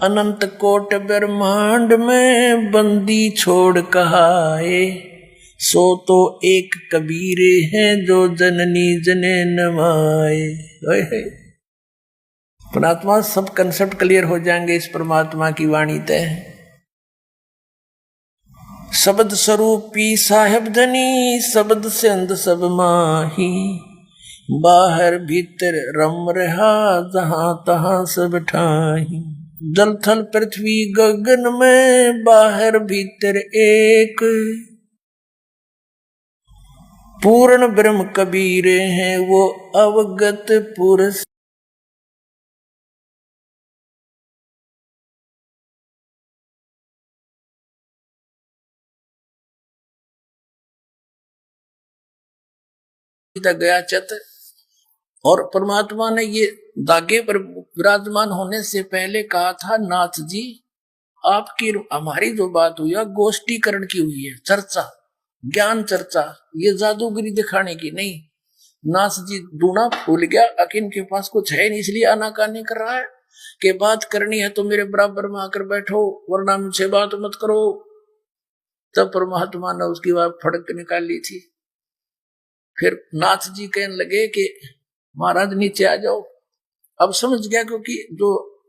अनंत कोट ब्रह्मांड में बंदी छोड़ कहाए, सो तो एक कबीरे हैं जो जननी जने नमाए। परमात्मा सब कंसेप्ट क्लियर हो जाएंगे इस परमात्मा की वाणी तय। शब्द स्वरूपी साहेब धनी, शब्द से अंध सब माही, बाहर भीतर रम रहा जहां तहां सब ठाही। जल थल पृथ्वी गगन में बाहर भीतर एक, पूर्ण ब्रह्म कबीरे हैं वो अवगत पुरुष। गया चत। और परमात्मा ने ये धागे पर विराजमान होने से पहले कहा था, नाथ जी आपकी हमारी जो बात हुई है गोष्ठीकरण की हुई है, चर्चा, ज्ञान चर्चा, ये जादूगिरी दिखाने की नहीं। नाथ जी ढूंढा भूल गया, अकिन के पास कुछ है नहीं इसलिए आनाकानी कर रहा है कि बात करनी है तो मेरे बराबर में आकर बैठो वरना मुझसे बात मत करो। तब परमात्मा ने उसकी बात फड़क निकाल ली थी। फिर नाथ जी कहने लगे कि महाराज नीचे आ जाओ। अब समझ गया, क्योंकि जो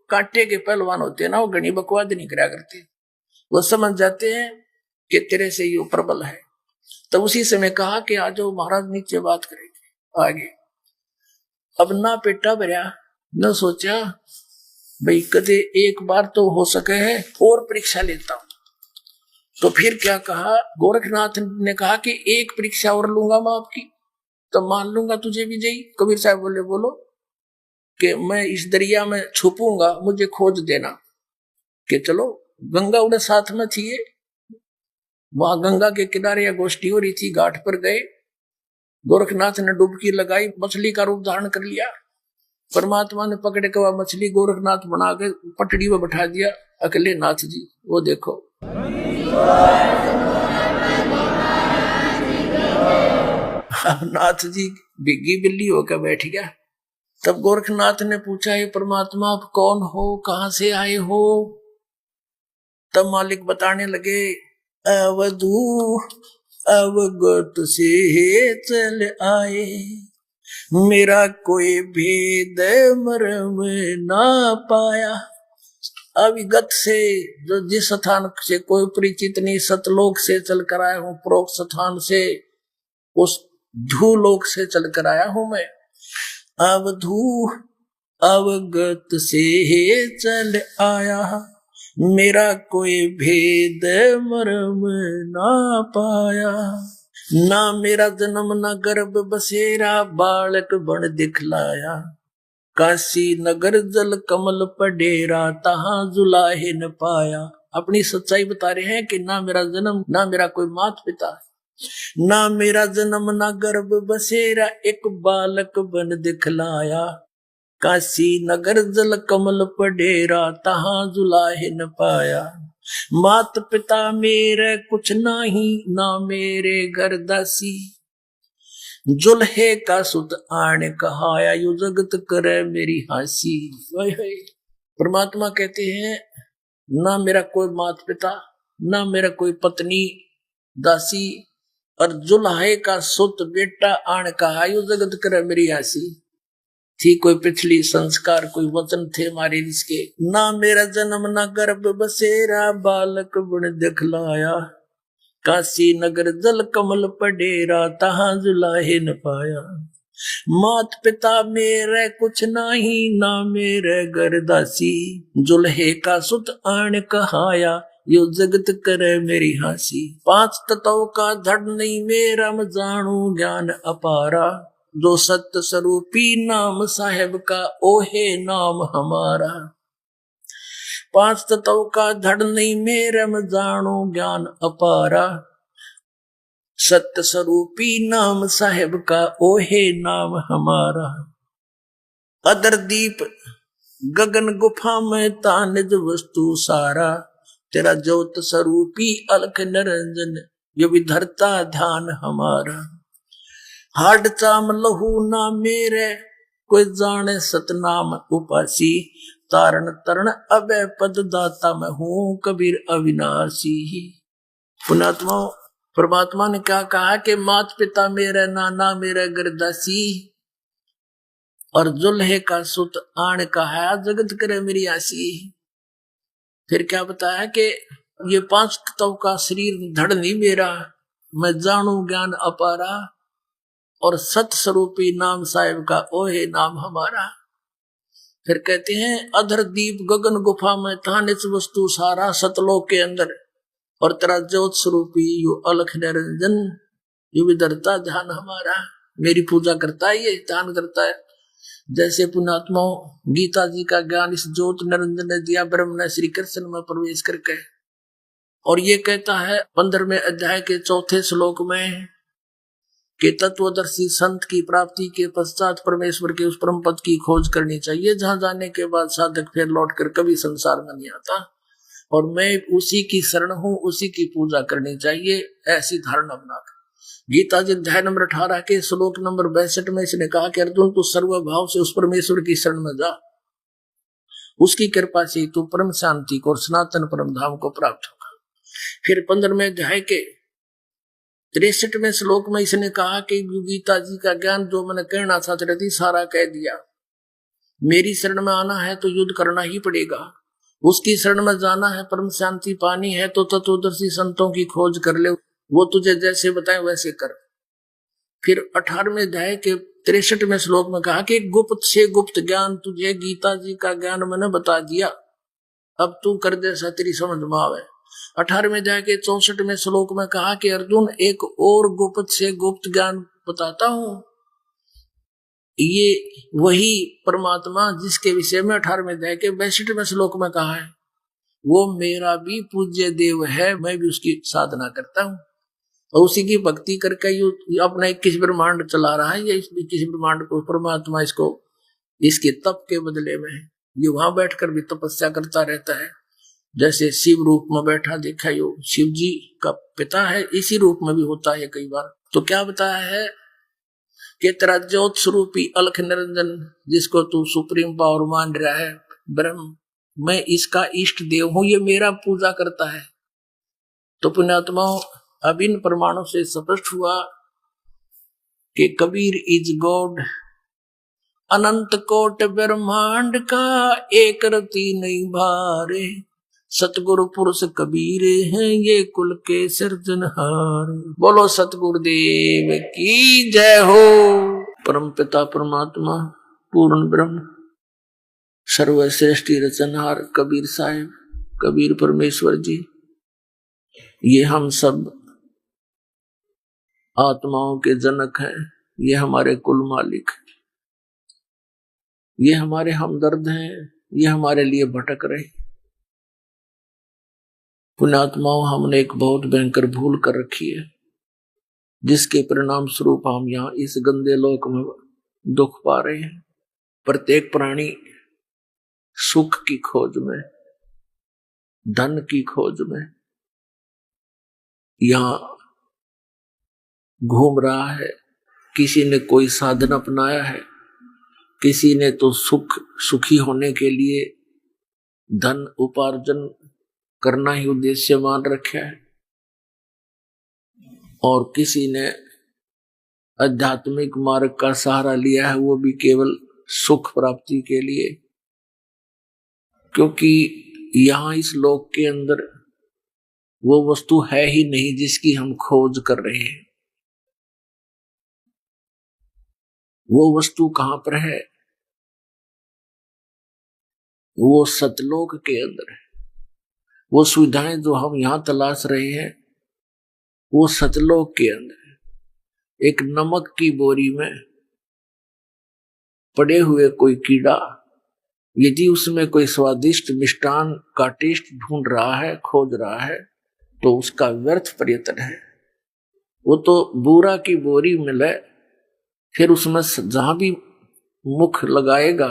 कांटे के पहलवान होते हैं ना वो घनी बकवाद नहीं करा करते, वो समझ जाते हैं कि तेरे से ये प्रबल है। तब उसी समय कहा कि आ जाओ महाराज नीचे बात करेंगे आगे। अब ना पेटा भरा न सोचा भाई कदे एक बार तो हो सके है और परीक्षा लेता हूं। तो फिर क्या कहा, गोरखनाथ ने कहा कि एक परीक्षा और लूंगा मैं आपकी, तो मान लूंगा तुझे विजयी। कबीर साहब बोले बोलो कि मैं इस दरिया में छुपूंगा, मुझे खोज देना। कि चलो गंगा उड़े साथ में थी, वहां गंगा के किनारे या गोष्ठी हो रही थी, घाट पर गए, गोरखनाथ ने डुबकी लगाई, मछली का रूप धारण कर लिया। परमात्मा ने पकड़ के वह मछली गोरखनाथ बना के पटड़ी में बैठा दिया। अकेले नाथ जी वो देखो, नाथ जी बिग्गी बिल्ली होकर बैठ गया। तब गोरखनाथ ने पूछा, ये परमात्मा आप कौन हो, कहां से आए हो? तब मालिक बताने लगे, अवधू अवगत से चल आए, मेरा कोई भेद मर्म ना पाया। अविगत से, जो जिस स्थान से कोई परिचित नहीं, सतलोक से चल कर आया हूं, प्रोक्त स्थान से, उस धूलोक से चल कर आया हूं मैं। अवधू अवगत से चल आया, मेरा कोई भेद मर्म ना पाया। ना मेरा जन्म ना गर्भ बसेरा, बालक बन दिखलाया, काशी नगर जल कमल पडेरा, तहां जुलाहे न पाया। अपनी सच्चाई बता रहे हैं कि ना मेरा जन्म, ना मेरा कोई माता पिता, ना मेरा जन्म ना गर्भ बसेरा, एक बालक बन दिखलाया, काशी नगर जल कमल पडेरा, तहां जुलाहे न पाया। मात पिता मेरे कुछ नहीं, ना मेरे घर दासी, जुल्हे का सुत आण कहाया, यू जगत करे मेरी हासी। परमात्मा कहते हैं, ना मेरा कोई माता पिता, ना मेरा कोई पत्नी दासी, और जुल्हे का सुत बेटा आण कहा, यू जगत करे मेरी हासी। थी कोई पिछली संस्कार, कोई वचन थे हमारे इसके। ना मेरा जन्म ना गर्भ बसेरा, बालक बन दिखलाया, काशी नगर जल कमल पडेरा, तहां जुलाहे न पाया। मात पिता मेरे कुछ नहीं, ना मेरे घर दासी, जुल्हे का सुत आण कहाया, यो जगत करे मेरी हासी। पांच तत्वों का धड़ नहीं मेरा, मैं जानू ज्ञान अपारा, जो सत्य स्वरूपी नाम साहेब का, ओहे नाम हमारा। पांच तत्वों का धड़ नहीं मेरा, मैं जानू ज्ञान अपारा, सत्य स्वरूपी नाम साहेब का, ओहे नाम हमारा। अदर दीप गगन गुफा में तानिज वस्तु सारा, तेरा ज्योत स्वरूपी अलख निरंजन, यो भी धरता ध्यान हमारा। हाड चाम लहू ना मेरे, कोई जाने सतनाम उपासी, तारण तरण अभय पद दाता मैं हूं कबीर अविनाशी। पुण्यात्मा परमात्मा ने क्या कहा कि मात पिता मेरे नाना मेरे गरदासी और जुल्हे का सुत आण कहा जगत करे मेरी आसी। फिर क्या बताया कि ये 5 तत्व का शरीर धड़ नहीं मेरा, मैं जानू ज्ञान अपारा और सत स्वरूपी नाम साहिब का ओहे नाम हमारा। फिर कहते हैं अधर दीप गगन गुफा में था निच वस्तु सारा सतलोक के अंदर और तेरा ज्योत स्वरूपी यू अलख निरंजन यू विदरता ध्यान हमारा। मेरी पूजा करता है, ये ध्यान करता है। जैसे पुण्यात्मा गीता जी का ज्ञान इस ज्योत निरंजन ने दिया ब्रह्म ने श्री कृष्ण में प्रवेश करके, और ये कहता है 15वें अध्याय के 4थे श्लोक में कि तत्वदर्शी संत की प्राप्ति के पश्चात परमेश्वर के उस परम पद की खोज करनी चाहिए जहां जाने के बाद साधक फिर लौटकर कभी संसार में नहीं आता, और मैं उसी की शरण हूं, उसी की पूजा करनी चाहिए, ऐसी धारणा बनाकर। गीता जी अध्याय नंबर 18 के श्लोक नंबर 62 में इसने कहा कि अर्जुन तू सर्वभाव से उस परमेश्वर की शरण में जा, उसकी कृपा से तू परम शांति को और सनातन परम धाम को प्राप्त होगा। फिर 15वें अध्याय के 63वें श्लोक में इसने कहा कि गीता जी का ज्ञान जो मैंने कहना था तेरे सारा कह दिया, मेरी शरण में आना है तो युद्ध करना ही पड़ेगा, उसकी शरण में जाना है, परम शांति पानी है तो तत्वदर्शी संतों की खोज कर ले, वो तुझे जैसे बताए वैसे कर। फिर 18वें अध्याय के 63वें श्लोक में कहा कि गुप्त से गुप्त ज्ञान तुझे गीता जी का ज्ञान मैंने बता दिया, अब तू कर जैसा तेरी समझ में आवे। 18वें अध्याय के 64वें श्लोक में कहा कि अर्जुन एक और गुप्त से गुप्त ज्ञान बताता हूं, ये वही परमात्मा जिसके विषय में 18वें अध्याय के 62वें श्लोक में कहा है, वो मेरा भी पूज्य देव है, मैं भी उसकी साधना करता हूँ और उसी की भक्ति करके ये अपना 21 ब्रह्मांड चला रहा है। ये 21 ब्रह्मांड को परमात्मा इसको इसके तप के बदले में ये वहां बैठकर भी तपस्या करता रहता है। जैसे शिव रूप में बैठा देखा, यो शिव जी का पिता है, इसी रूप में भी होता है कई बार। तो क्या बताया है कि तेरा ज्योत स्वरूपी अलख निरंजन जिसको तू सुप्रीम पावर मान रहा है ब्रह्म, मैं इसका इष्ट देव हूं, ये मेरा पूजा करता है। तो पुण्यात्माओं अब इन प्रमाणों से स्पष्ट हुआ कि कबीर इज गॉड, अनंत कोट ब्रह्मांड का एक रति नहीं भारे, सतगुरु पुरुष कबीर हैं ये कुल के सिरजनहार। बोलो सतगुरुदेव की जय हो। परम पिता परमात्मा पूर्ण ब्रह्म सर्वश्रेष्ठी रचनहार कबीर साहिब, कबीर परमेश्वर जी, ये हम सब आत्माओं के जनक हैं, ये हमारे कुल मालिक, ये हमारे हमदर्द हैं, ये हमारे लिए भटक रहे। पुण्यात्माओं हमने एक बहुत भयंकर भूल कर रखी है, जिसके परिणाम स्वरूप हम यहाँ इस गंदे लोक में दुख पा रहे हैं। प्रत्येक प्राणी सुख की खोज में, धन की खोज में यहाँ घूम रहा है। किसी ने कोई साधन अपनाया है, किसी ने तो सुखी होने के लिए धन उपार्जन करना ही उद्देश्य मान रखा है, और किसी ने आध्यात्मिक मार्ग का सहारा लिया है, वो भी केवल सुख प्राप्ति के लिए। क्योंकि यहाँ इस लोक के अंदर वो वस्तु है ही नहीं जिसकी हम खोज कर रहे हैं। वो वस्तु कहां पर है? वो सतलोक के अंदर है। वो सुविधाएं जो हम यहां तलाश रहे हैं वो सतलोक के अंदर है। एक नमक की बोरी में पड़े हुए कोई कीड़ा यदि उसमें कोई स्वादिष्ट मिष्टान का टेस्ट ढूंढ रहा है, खोज रहा है, तो उसका व्यर्थ प्रयत्न है। वो तो बूरा की बोरी मिले फिर उसमें जहां भी मुख लगाएगा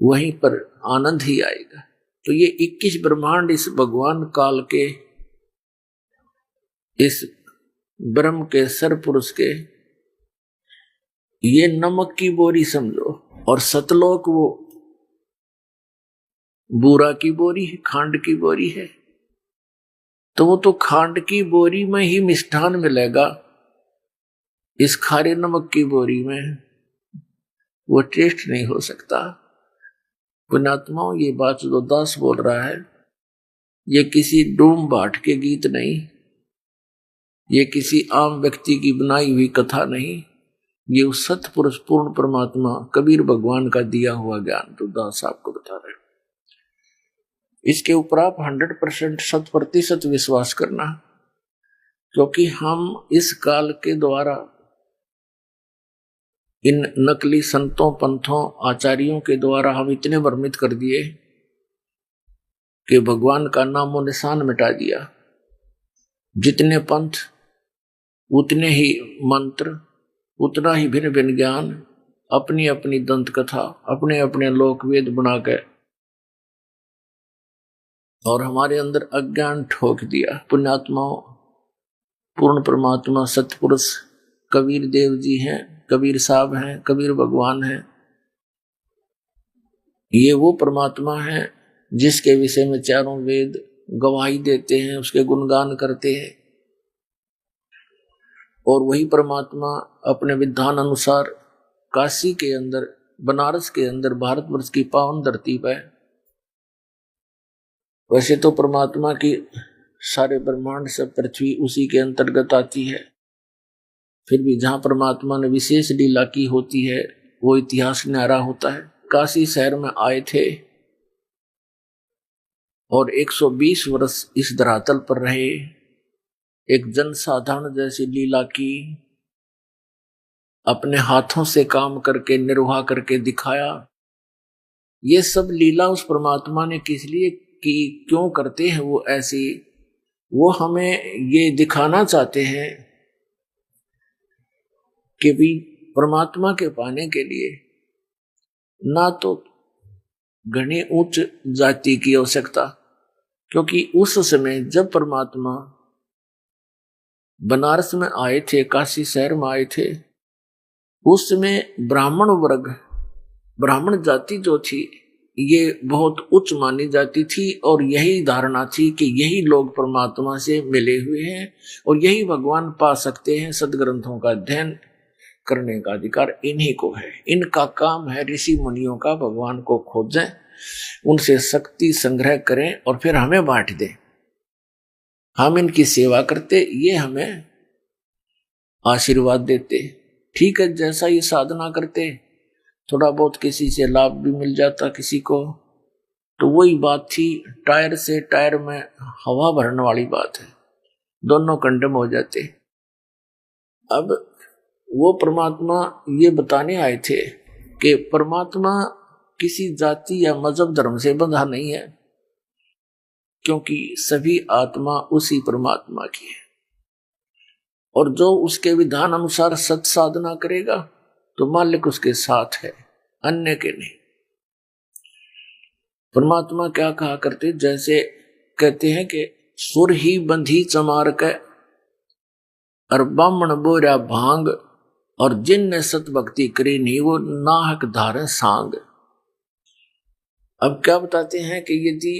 वहीं पर आनंद ही आएगा। तो ये 21 ब्रह्मांड इस भगवान काल के, इस ब्रह्म के सरपुरुष के, ये नमक की बोरी समझो। और सतलोक वो बूरा की बोरी है, खांड की बोरी है, तो वो तो खांड की बोरी में ही मिष्ठान मिलेगा, इस खारे नमक की बोरी में वो टेस्ट नहीं हो सकता। पुण्यात्माओं, ये बात जो दास बोल रहा है, ये किसी डूम भाट के गीत नहीं, ये किसी आम व्यक्ति की बनाई हुई कथा नहीं, ये उस सतपुरुष पूर्ण परमात्मा कबीर भगवान का दिया हुआ ज्ञान तो दास आपको बता रहे। इसके ऊपर आप 100% 100% विश्वास करना, क्योंकि हम इस काल के द्वारा इन नकली संतों, पंथों, आचार्यों के द्वारा हम इतने भ्रमित कर दिए कि भगवान का नामो निशान मिटा दिया। जितने पंथ उतने ही मंत्र, उतना ही भिन्न भिन्न ज्ञान, अपनी अपनी दंत कथा, अपने अपने लोक वेद बना के और हमारे अंदर अज्ञान ठोक दिया। पुण्यात्माओं, पूर्ण परमात्मा सतपुरुष कबीर देव जी हैं, कबीर साहब हैं, कबीर भगवान हैं। ये वो परमात्मा है जिसके विषय में चारों वेद गवाही देते हैं, उसके गुणगान करते हैं, और वही परमात्मा अपने विधान अनुसार काशी के अंदर, बनारस के अंदर, भारतवर्ष की पावन धरती पर, वैसे तो परमात्मा की सारे ब्रह्मांड से पृथ्वी उसी के अंतर्गत आती है, फिर भी जहां परमात्मा ने विशेष लीला की होती है वो इतिहास न्यारा होता है। काशी शहर में आए थे और 120 वर्ष इस धरातल पर रहे, एक जनसाधारण जैसी लीला की, अपने हाथों से काम करके निर्वाह करके दिखाया। ये सब लीला उस परमात्मा ने किस लिए की, क्यों करते हैं वो ऐसी, वो हमें ये दिखाना चाहते हैं कि भी परमात्मा के पाने के लिए ना तो घनी उच्च जाति की आवश्यकता, क्योंकि उस समय जब परमात्मा बनारस में आए थे, काशी शहर में आए थे, उस समय ब्राह्मण वर्ग, ब्राह्मण जाति जो थी, ये बहुत उच्च मानी जाती थी, और यही धारणा थी कि यही लोग परमात्मा से मिले हुए हैं और यही भगवान पा सकते हैं। सदग्रंथों का अध्ययन करने का अधिकार इन्हीं को है, इनका काम है ऋषि मुनियों का भगवान को खोजें, उनसे शक्ति संग्रह करें और फिर हमें बांट दें। हम इनकी सेवा करते, ये हमें आशीर्वाद देते। ठीक है, जैसा ये साधना करते, थोड़ा बहुत किसी से लाभ भी मिल जाता किसी को, तो वही बात थी, टायर से टायर में हवा भरने वाली बात है, दोनों कंडम हो जाते। अब वो परमात्मा ये बताने आए थे कि परमात्मा किसी जाति या मजहब धर्म से बंधा नहीं है, क्योंकि सभी आत्मा उसी परमात्मा की है, और जो उसके विधान अनुसार सत साधना करेगा तो मालिक उसके साथ है, अन्य के नहीं। परमात्मा क्या कहा करते, जैसे कहते हैं कि सुर ही बंधी चमार के और बामण बोरा भांग, और जिनने सत भक्ति करी नहीं वो नाहक धारे सांग। अब क्या बताते हैं कि यदि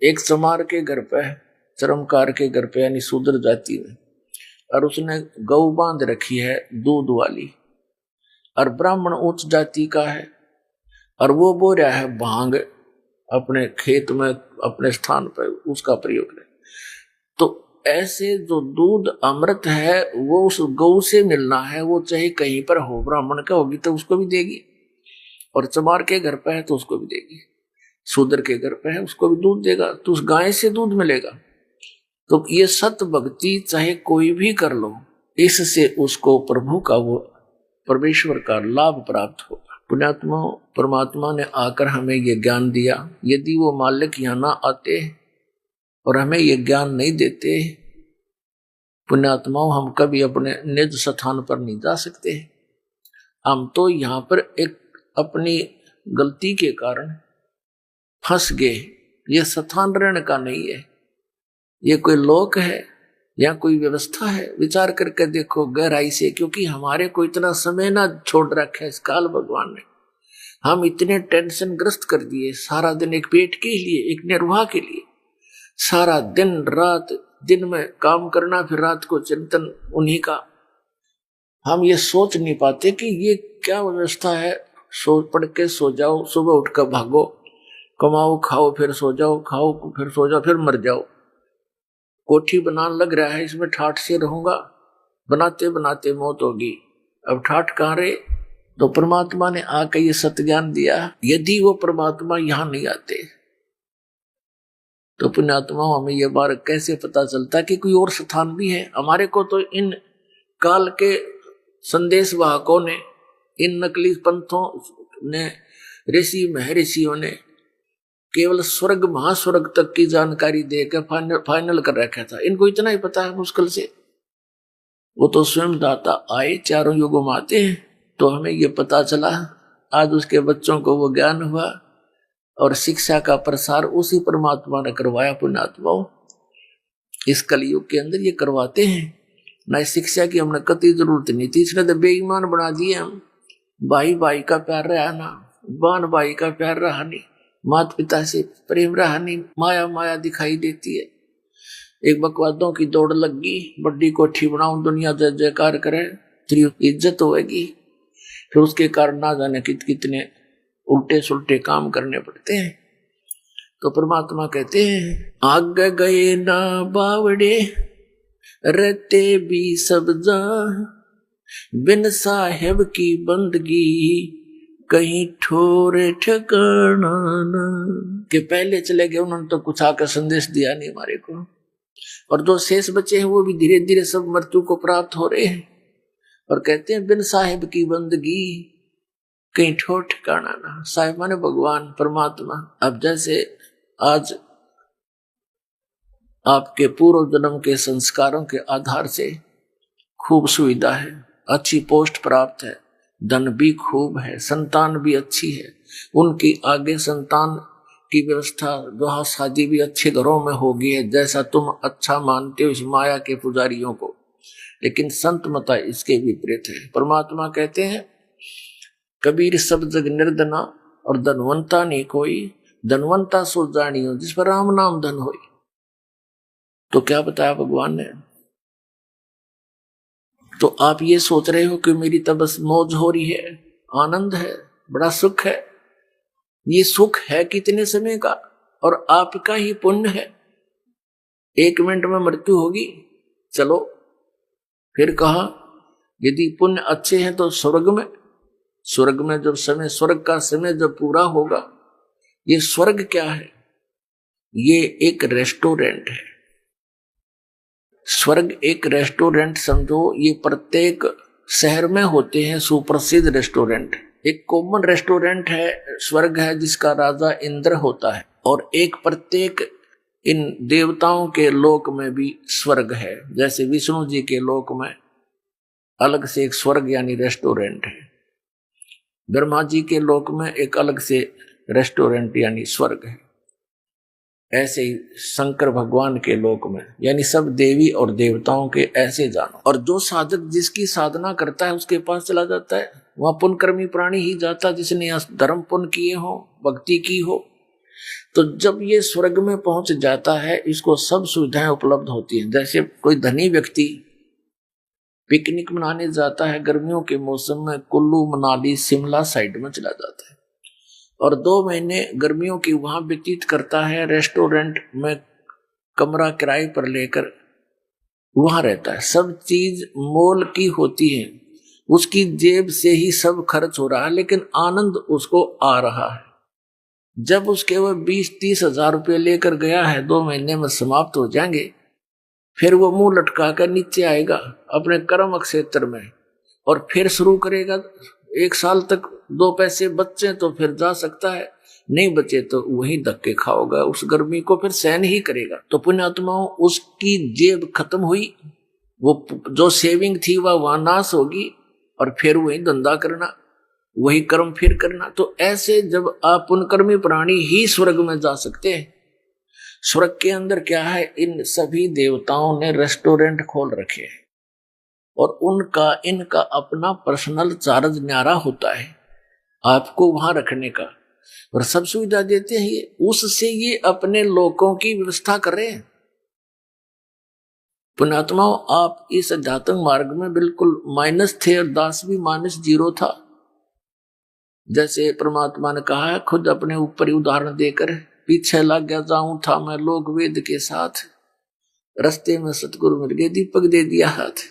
एक चमार के घर पे, चरमकार के घर पे, यानी शूद्र जाति में, और उसने गौ बांध रखी है दूध वाली, और ब्राह्मण उच्च जाति का है और वो बो रहा है भांग अपने खेत में, अपने स्थान पर उसका प्रयोग है, तो ऐसे जो दूध अमृत है वो उस गौ से मिलना है, वो चाहे कहीं पर हो, ब्राह्मण का होगी तो उसको भी देगी, और चमार के घर पे है तो उसको भी देगी, शूद्र के घर पे है उसको भी दूध देगा, तो उस गाय से दूध मिलेगा। तो ये सत भक्ति चाहे कोई भी कर लो, इससे उसको प्रभु का, वो परमेश्वर का लाभ प्राप्त होगा। पुण्यात्मा, परमात्मा ने आकर हमें ये ज्ञान दिया, यदि वो मालिक यहाँ ना आते और हमें ये ज्ञान नहीं देते, पुण्यात्माओं, हम कभी अपने निज स्थान पर नहीं जा सकते। हम तो यहाँ पर एक अपनी गलती के कारण फंस गए। ये स्थान रहने का नहीं है, ये कोई लोक है या कोई व्यवस्था है। विचार करके देखो गहराई से, क्योंकि हमारे को इतना समय ना छोड़ रखा है इस काल भगवान ने, हम इतने टेंशन ग्रस्त कर दिए, सारा दिन एक पेट के लिए, एक निर्वाह के लिए, सारा दिन रात, दिन में काम करना, फिर रात को चिंतन उन्हीं का। हम ये सोच नहीं पाते कि ये क्या व्यवस्था है। सो पढ़ के सो जाओ, सुबह उठकर भागो, कमाओ खाओ, फिर सो जाओ, खाओ फिर सो जाओ, फिर मर जाओ। कोठी बनाने लग रहा है, इसमें ठाठ से रहूंगा, बनाते बनाते मौत होगी। अब ठाठ कहाँ रहे? तो परमात्मा ने आकर ये सत्य ज्ञान दिया। यदि वो परमात्मा यहां नहीं आते तो पुण्यात्मा हमें ये बार कैसे पता चलता कि कोई और स्थान भी है। हमारे को तो इन काल के संदेश वाहकों ने, इन नकली पंथों ने, ऋषि महर्षियों ने केवल स्वर्ग महास्वर्ग तक की जानकारी देकर फाइनल कर रखा था। इनको इतना ही पता है मुश्किल से। वो तो स्वयं दाता आए, चारों युगों में आते हैं, तो हमें ये पता चला। आज उसके बच्चों को वो ज्ञान हुआ और शिक्षा का प्रसार उसी परमात्मा ने करवाया। पुण्यात्माओं, इस कलयुग के अंदर ये करवाते हैं। न शिक्षा की हमने कतई जरूरत नहीं थी, इसने तो बेईमान बना दिए हम। भाई भाई का प्यार रहा ना, बहन भाई का प्यार रहा नहीं, माता पिता से प्रेम रहा नहीं, माया माया दिखाई देती है। एक बकवादों की दौड़ लग गई, बड़ी कोठी बनाऊं, दुनिया जय जयकार करे, तेरी इज्जत होगी। फिर उसके कारण ना जाने कितने उल्टे सुल्टे काम करने पड़ते हैं। तो परमात्मा कहते हैं, आगे गए ना बावड़े, रहते भी सब जा, बिन साहेब की बंदगी कहीं ठोरे ठिकाना ना। के पहले चले गए, उन्होंने तो कुछ आकर संदेश दिया नहीं हमारे को। और जो शेष बचे हैं वो भी धीरे धीरे सब मृत्यु को प्राप्त हो रहे हैं। और कहते हैं बिन साहिब की बंदगी कहीं ठोर ठिकाना ना। साहिब माने भगवान परमात्मा। अब जैसे आज आपके पूर्व जन्म के संस्कारों के आधार से खूब सुविधा है, अच्छी पोस्ट प्राप्त है, धन भी खूब है, संतान भी अच्छी है, उनकी आगे संतान की व्यवस्था, विवाह शादी भी अच्छे घरों में होगी है, जैसा तुम अच्छा मानते हो इस माया के पुजारियों को। लेकिन संत मता इसके विपरीत है। परमात्मा कहते हैं, कबीर सब जग निर्धना और धनवंता नहीं कोई, धनवंता सो जानियो जिस पर राम नाम धन होई। तो क्या बताया भगवान ने? तो आप ये सोच रहे हो कि मेरी तो बस मौज हो रही है, आनंद है, बड़ा सुख है। ये सुख है कितने समय का, और आपका ही पुण्य है। 1 मिनट में मृत्यु होगी। चलो फिर कहा, यदि पुण्य अच्छे हैं तो स्वर्ग में, स्वर्ग में जब समय, स्वर्ग का समय जब पूरा होगा। ये स्वर्ग क्या है? ये एक रेस्टोरेंट है। स्वर्ग एक रेस्टोरेंट समझो। ये प्रत्येक शहर में होते हैं सुप्रसिद्ध रेस्टोरेंट। एक कॉमन रेस्टोरेंट है, स्वर्ग है, जिसका राजा इंद्र होता है। और एक प्रत्येक इन देवताओं के लोक में भी स्वर्ग है। जैसे विष्णु जी के लोक में अलग से एक स्वर्ग यानी रेस्टोरेंट है, ब्रह्मा जी के लोक में एक अलग से रेस्टोरेंट यानी स्वर्ग है। ऐसे ही शंकर भगवान के लोक में, यानी सब देवी और देवताओं के ऐसे जानो। और जो साधक जिसकी साधना करता है उसके पास चला जाता है। वहां पुण्यकर्मी प्राणी ही जाता जिसने धर्म पुण्य किए हो, भक्ति की हो। तो जब ये स्वर्ग में पहुंच जाता है, इसको सब सुविधाएं उपलब्ध होती हैं। जैसे कोई धनी व्यक्ति पिकनिक मनाने जाता है गर्मियों के मौसम में, कुल्लू मनाली शिमला साइड में चला जाता है और 2 महीने गर्मियों की वहां व्यतीत करता है, रेस्टोरेंट में कमरा किराए पर लेकर वहां रहता है। सब चीज मोल की होती है, उसकी जेब से ही सब खर्च हो रहा है, लेकिन आनंद उसको आ रहा है। जब उसके वो 20-30 हजार रुपये लेकर गया है, 2 महीने में समाप्त हो जाएंगे। फिर वो मुंह लटका कर नीचे आएगा अपने कर्म क्षेत्र में और फिर शुरू करेगा। 1 साल तक 2 पैसे बचे तो फिर जा सकता है, नहीं बचे तो वही धक्के खाओगा, उस गर्मी को फिर सहन ही करेगा। तो पुण्यात्माओं, उसकी जेब खत्म हुई, वो जो सेविंग थी वह वहां नाश होगी और फिर वही धंधा करना, वही कर्म फिर करना। तो ऐसे जब आप पुण्यकर्मी प्राणी ही स्वर्ग में जा सकते हैं। स्वर्ग के अंदर क्या है, इन सभी देवताओं ने रेस्टोरेंट खोल रखे हैं और इनका अपना पर्सनल चार्ज न्यारा होता है। आपको वहां रखने का, और सब सुविधा देते हैं ये, उससे ये अपने लोगों की व्यवस्था कर रहे हैं। पुण्यात्माओं, आप इस अध्यात्म मार्ग में बिल्कुल माइनस थे और दास भी -0 था। जैसे परमात्मा ने कहा है, खुद अपने ऊपर ही उदाहरण देकर, पीछे लग गया जाऊं था मैं लोक वेद के साथ, रास्ते में सतगुरु मिल गए, दीपक दे दिया हाथ।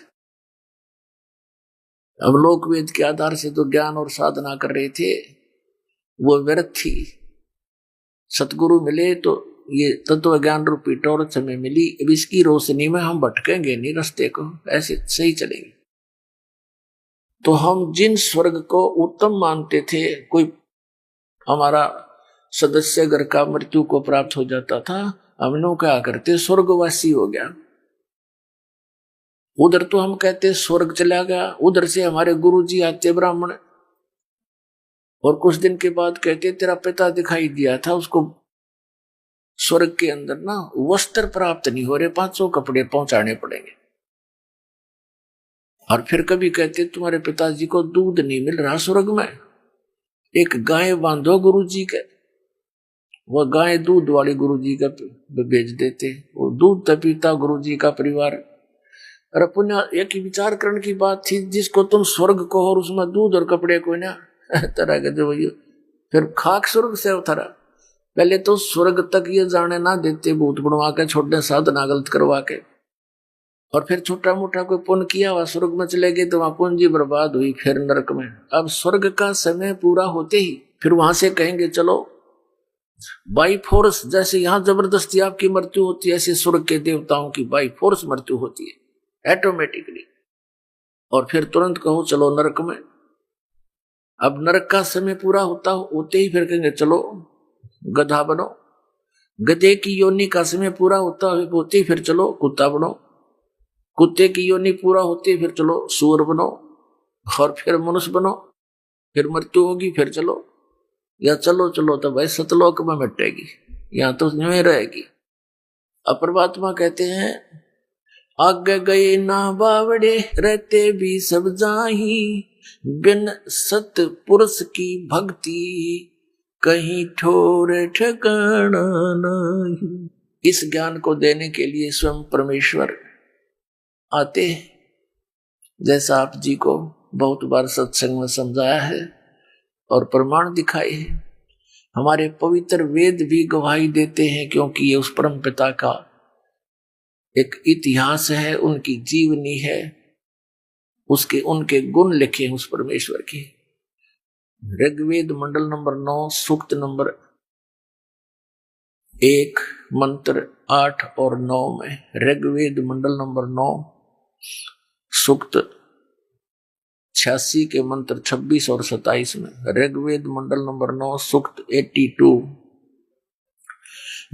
अब लोक वेद के आधार से तो ज्ञान और साधना कर रहे थे, वो व्यर्थ थी। सतगुरु मिले तो ये तत्व ज्ञान रूपी टॉर्च हमें मिली। अब इसकी रोशनी में हम भटकेंगे नहीं, रास्ते को ऐसे सही चलेंगे। तो हम जिन स्वर्ग को उत्तम मानते थे, कोई हमारा सदस्य घर का मृत्यु को प्राप्त हो जाता था, हम लोग क्या करते, स्वर्गवासी हो गया। उधर तो हम कहते स्वर्ग चला गया, उधर से हमारे गुरुजी आते ब्राह्मण, और कुछ दिन के बाद कहते तेरा पिता दिखाई दिया था, उसको स्वर्ग के अंदर ना वस्त्र प्राप्त नहीं हो रहे, 500 कपड़े पहुंचाने पड़ेंगे। और फिर कभी कहते तुम्हारे पिताजी को दूध नहीं मिल रहा स्वर्ग में, एक गाय बांधो गुरुजी के, वह गाय दूध वाले गुरुजी का भेज देते, वो दूध पीता गुरुजी का परिवार। और पुण्य एक विचार करने की बात थी, जिसको तुम स्वर्ग को और उसमें दूध और कपड़े को ना तरह के दो, फिर खाक स्वर्ग से उतरा। पहले तो स्वर्ग तक ये जाने ना देते, भूत बनवा के, छोटे साधना गलत करवा के, और फिर छोटा मोटा कोई पुण्य किया हुआ स्वर्ग में चले गए तो वहां पूंजी बर्बाद हुई, फिर नरक में। अब स्वर्ग का समय पूरा होते ही फिर वहां से कहेंगे चलो बाई फोर्स, जैसे यहां जबरदस्ती आपकी मृत्यु होती है, ऐसे स्वर्ग के देवताओं की बाई फोर्स मृत्यु होती है ऑटोमेटिकली, और फिर तुरंत कहो चलो नरक में। अब नरक का समय पूरा होते ही फिर कहेंगे चलो गधा बनो, गधे की योनि का समय पूरा होते ही फिर चलो कुत्ता बनो, कुत्ते की योनि पूरा होती फिर चलो सूअर बनो, और फिर मनुष्य बनो, फिर मृत्यु होगी फिर चलो, या चलो तो भाई सतलोक में मिटेगी, यहां तो नहीं रहेगी। अब परमात्मा कहते हैं आगे गए ना बावड़े, रहते भी सब जाही, बिन सत पुरुष की भक्ति कहीं ठोर ठिकाना नहीं। इस ज्ञान को देने के लिए स्वयं परमेश्वर आते, जैसा आप जी को बहुत बार सत्संग में समझाया है और प्रमाण दिखाए हैं। हमारे पवित्र वेद भी गवाही देते हैं, क्योंकि ये उस परम पिता का एक इतिहास है, उनकी जीवनी है, उनके गुण लिखे उस परमेश्वर के। ऋग्वेद मंडल नंबर 9 सूक्त नंबर 1 मंत्र 8 और 9 में, ऋग्वेद मंडल नंबर 9 सूक्त 86 के मंत्र 26 और 27 में, ऋग्वेद मंडल नंबर 9 सूक्त 82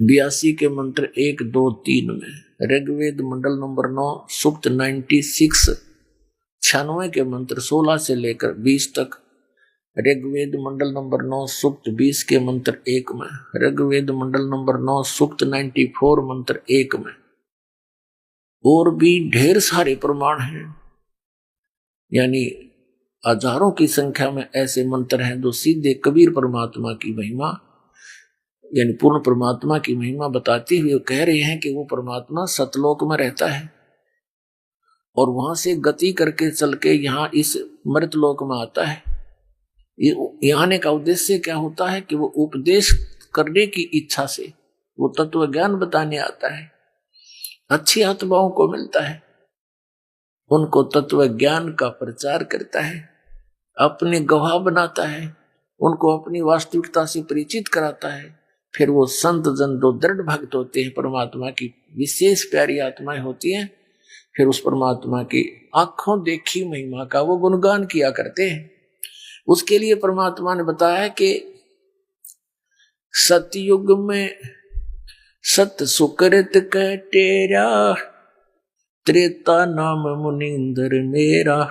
82 के मंत्र 1 2 3 में, ऋग्वेद मंडल नंबर 9 सूक्त 96 96 के मंत्र 16 से लेकर 20 तक, ऋग्वेद मंडल नंबर 9 सूक्त 20 के मंत्र 1 में, ऋग्वेद मंडल नंबर 9 सूक्त 94 मंत्र 1 में, और भी ढेर सारे प्रमाण हैं। यानी हजारों की संख्या में ऐसे मंत्र हैं जो सीधे कबीर परमात्मा की महिमा, यानी पूर्ण परमात्मा की महिमा बताते हुए कह रहे हैं कि वो परमात्मा सतलोक में रहता है और वहां से गति करके चल के यहाँ इस मृतलोक में आता है। यहाँ आने का उद्देश्य क्या होता है कि वो उपदेश करने की इच्छा से वो तत्व ज्ञान बताने आता है, अच्छी आत्माओं को मिलता है, उनको तत्व ज्ञान का प्रचार करता है, अपने गवाह बनाता है, उनको अपनी वास्तविकता से परिचित कराता है। फिर वो संत जन जो दृढ़ भक्त होते हैं, परमात्मा की विशेष प्यारी आत्माएं होती हैं, फिर उस परमात्मा की आंखों देखी महिमा का वो गुणगान किया करते हैं। उसके लिए परमात्मा ने बताया कि सतयुग में सत सुकृत कह टेरा, त्रेता नाम मुनिंदर मेरा,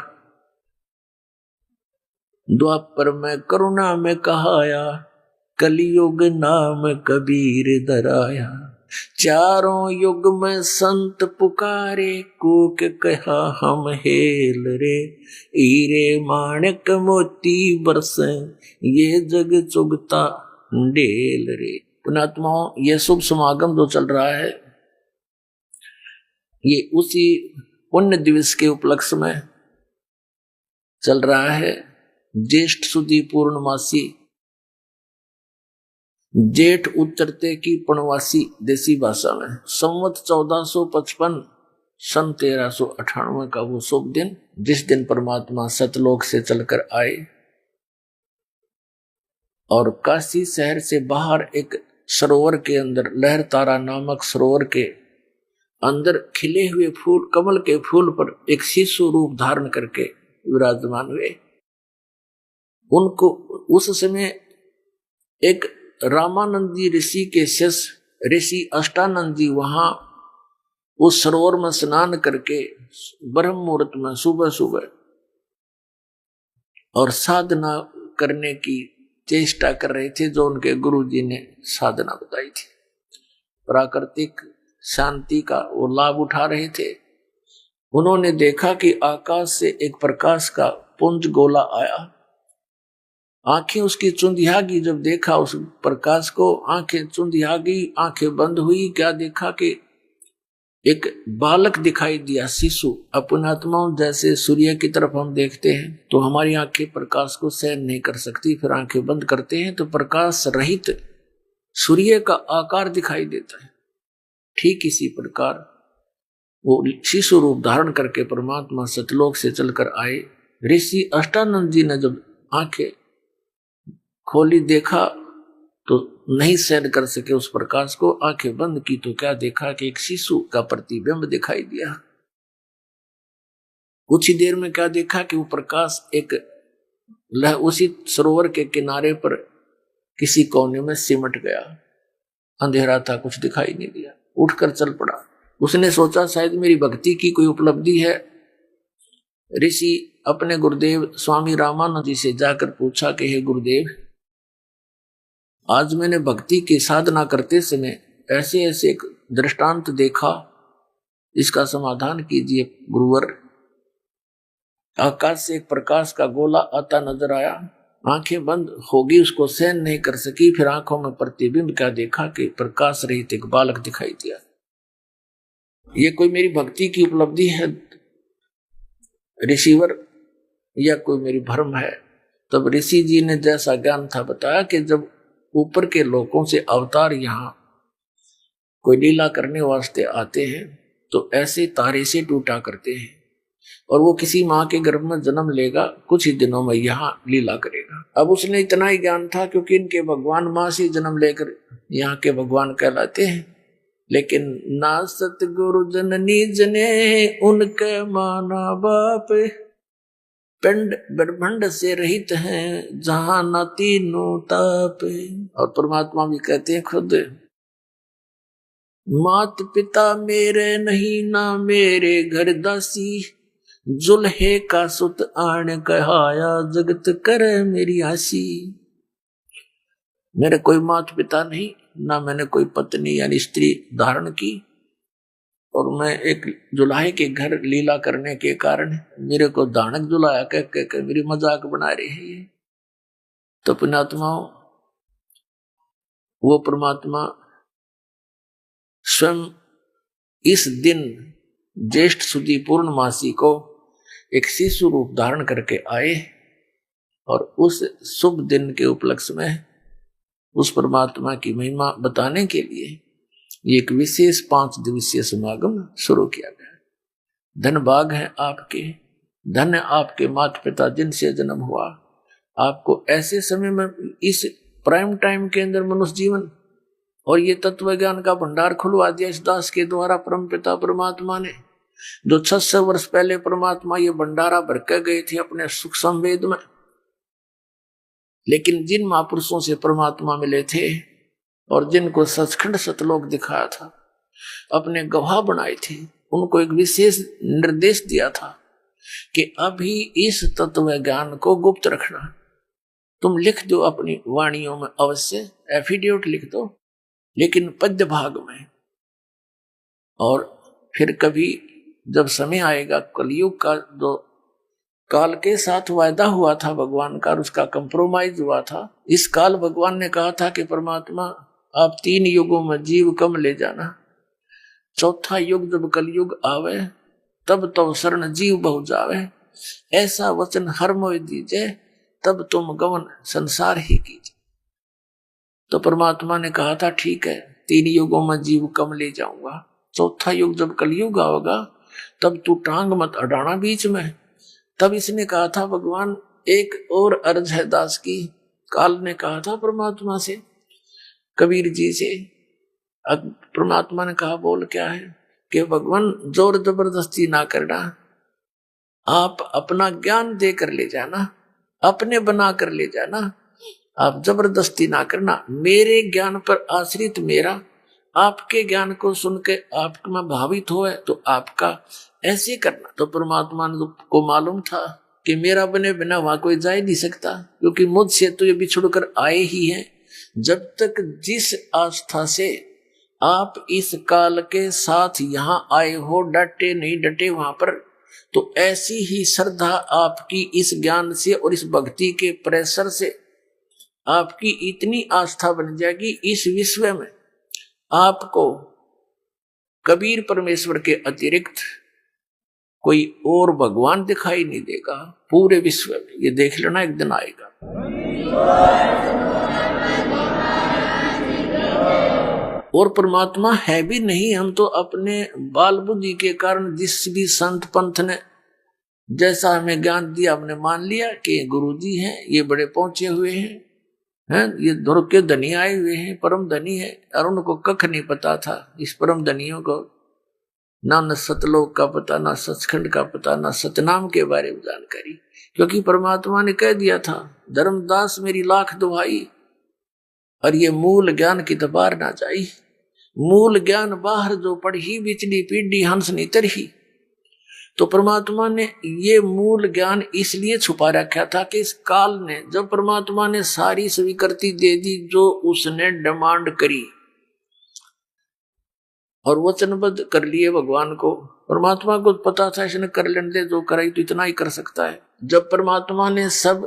द्वापर में करुणा में कहाया, कलियुग नाम कबीर दराया। चारों युग में संत पुकारे, कूक कहा हम हेल रे। हीरे माणिक मोती बरसे, ये जग चुगता ढेल रे। पुण्यात्माओं, ये शुभ समागम जो चल रहा है, ये उसी पुण्य दिवस के उपलक्ष्य में चल रहा है। ज्येष्ठ सुदी पूर्णमासी, जेठ उतरते की पूर्णवासी देसी भाषा में, संवत 1455 सन 1398 का वो शुभ दिन, जिस दिन परमात्मा सतलोक से चलकर आए और काशी शहर से बाहर एक सरोवर के अंदर, लहर तारा नामक सरोवर के अंदर खिले हुए फूल, कमल के फूल पर एक शिशु रूप धारण करके विराजमान हुए। उनको उस समय एक रामानंद जी ऋषि के शिष्य ऋषि अष्टानंद जी वहां उस सरोवर में स्नान करके ब्रह्म मुहूर्त में सुबह सुबह और साधना करने की चेष्टा कर रहे थे, जो उनके गुरु जी ने साधना बताई थी। प्राकृतिक शांति का वो लाभ उठा रहे थे। उन्होंने देखा कि आकाश से एक प्रकाश का पुंज गोला आया। आंखें उसकी चुंधियागी, जब देखा उस प्रकाश को, आंखें चुंधियागी, आंखें बंद हुई। क्या देखा कि एक बालक दिखाई दिया, शिशु। अपने आत्माओं, जैसे सूर्य की तरफ हम देखते हैं तो हमारी आंखें प्रकाश को सहन नहीं कर सकती, फिर आंखें बंद करते हैं तो प्रकाश रहित सूर्य का आकार दिखाई देता है। ठीक इसी प्रकार वो शिशु रूप धारण करके परमात्मा सतलोक से चलकर आए। ऋषि अष्टानंद जी ने जब आंखें खोली, देखा तो नहीं सहन कर सके उस प्रकाश को, आंखें बंद की तो क्या देखा कि एक शिशु का प्रतिबिंब दिखाई दिया। कुछ ही देर में क्या देखा कि वो प्रकाश एक उसी सरोवर के किनारे पर किसी कोने में सिमट गया। अंधेरा था, कुछ दिखाई नहीं दिया। उठकर चल पड़ा। उसने सोचा शायद मेरी भक्ति की कोई उपलब्धि है। ऋषि अपने गुरुदेव स्वामी रामानंद जी से जाकर पूछा कि हे गुरुदेव, आज मैंने भक्ति की साधना करते समय ऐसे ऐसे एक दृष्टांत देखा, इसका समाधान कीजिए गुरुवर। आकाश से एक प्रकाश का गोला आता नजर आया, आंखें बंद होगी, उसको सहन नहीं कर सकी, फिर आंखों में प्रतिबिंब क्या देखा कि प्रकाश रहित एक बालक दिखाई दिया। ये कोई मेरी भक्ति की उपलब्धि है ऋषिवर, या कोई मेरी भ्रम है? तब ऋषि जी ने जैसा ज्ञान था बताया कि जब ऊपर के लोकों से अवतार यहाँ कोई लीला करने वास्ते आते हैं तो ऐसे तारे से टूटा करते हैं, और वो किसी माँ के गर्भ में जन्म लेगा, कुछ ही दिनों में यहाँ लीला करेगा। अब उसने इतना ही ज्ञान था, क्योंकि इनके भगवान माँ से जन्म लेकर यहाँ के भगवान कहलाते हैं। लेकिन ना सतगुरु जननी जने उनके माना बाप, पिंड ब्रह्मांड से रहित हैं जहां न तीनों ताप। और परमात्मा भी कहते हैं खुद, मात पिता मेरे नहीं ना मेरे घर दासी, जुल्हे का सुत आण कहाया जगत करे मेरी आसी। मेरे कोई माता पिता नहीं, ना मैंने कोई पत्नी यानी स्त्री धारण की, और मैं एक जुलाहे के घर लीला करने के कारण मेरे को दानक जुलाया कह मेरी मजाक बना रही है। तो पुण्यात्माओं, वो परमात्मा स्वयं इस दिन ज्येष्ठ सुदी पूर्णमासी को एक शिशु रूप धारण करके आए, और उस शुभ दिन के उपलक्ष्य में उस परमात्मा की महिमा बताने के लिए एक विशेष 5 दिवसीय समागम शुरू किया गया। धन भाग है आपके, धन्य आपके माता पिता जिनसे जन्म हुआ। आपको ऐसे समय में इस प्राइम टाइम के अंदर मनुष्य जीवन और ये तत्व ज्ञान का भंडार खुलवा दिया इस दास के द्वारा परम पिता परमात्मा ने, जो 600 वर्ष पहले परमात्मा ये भंडारा भर के गए थे अपने सुख संवेद में। लेकिन जिन महापुरुषों से परमात्मा मिले थे और जिनको सचखंड सतलोक दिखाया था, अपने गवाह बनाए थे, उनको एक विशेष निर्देश दिया था कि अभी इस तत्व ज्ञान को गुप्त रखना। तुम लिख दो अपनी वाणियों में, अवश्य एफिडेविट लिख दो, लेकिन पद्य भाग में और फिर कभी जब समय आएगा, कलयुग का जो काल के साथ वायदा हुआ था भगवान का और उसका कंप्रोमाइज हुआ था, इस काल भगवान ने कहा था कि परमात्मा आप 3 युगों में जीव कम ले जाना, चौथा युग जब कलयुग आवे तब तो शरण जीव बहु जावे, ऐसा वचन हर मोह दीजिए, तब तुम गवन संसार ही कीजिए। तो परमात्मा ने कहा था ठीक है, 3 युगों में जीव कम ले जाऊंगा, चौथा युग जब कलयुग आएगा तब तू टांग मत अड़ाना बीच में। तब इसने कहा था भगवान एक और अर्ज है दास की। काल ने कहा था परमात्मा से, कबीर जी से, अब परमात्मा ने कहा बोल क्या है कि भगवान जोर जबरदस्ती ना करना, आप अपना ज्ञान दे कर ले जाना, अपने बना कर ले जाना, आप जबरदस्ती ना करना, मेरे ज्ञान पर आश्रित मेरा, आपके ज्ञान को सुन के आप में भावित हो तो आपका ऐसे करना। तो परमात्मा को मालूम था कि मेरा बने बिना वहां कोई जा ही नहीं सकता, क्योंकि मुझसे तो ये बिछुड़ कर आए ही हैं। जब तक जिस आस्था से आप इस काल के साथ यहाँ आए हो, डटे नहीं डटे वहां पर, तो ऐसी ही श्रद्धा आपकी इस ज्ञान से और इस भक्ति के प्रेशर से आपकी इतनी आस्था बन जाएगी, इस विश्व में आपको कबीर परमेश्वर के अतिरिक्त कोई और भगवान दिखाई नहीं देगा पूरे विश्व में। ये देख लेना, एक दिन आएगा। और परमात्मा है भी नहीं, हम तो अपने बाल बुद्धि के कारण जिस भी संत पंथ ने जैसा हमें ज्ञान दिया हमने मान लिया कि गुरुजी हैं, ये बड़े पहुंचे हुए हैं, ये दुर्ग के धनी आए हुए हैं, परम धनी है। और उनको कख नहीं पता था, इस परम धनियों को ना सतलोक का पता, ना सचखंड का पता, ना सतनाम के बारे में जानकारी, क्योंकि परमात्मा ने कह दिया था धर्मदास मेरी लाख दुहाई, और ये मूल ज्ञान की दबार ना जाई। मूल ज्ञान बाहर जो पढ़ी बिचली पीढ़ी हंस नितर ही। तो परमात्मा ने ये मूल ज्ञान इसलिए छुपा रखा था कि इस काल ने, जब परमात्मा ने सारी स्वीकृति दे दी जो उसने डिमांड करी और वचनबद्ध कर लिए भगवान को, परमात्मा को पता था इसने कर लेने दे, जो कराई तो इतना ही कर सकता है। जब परमात्मा ने सब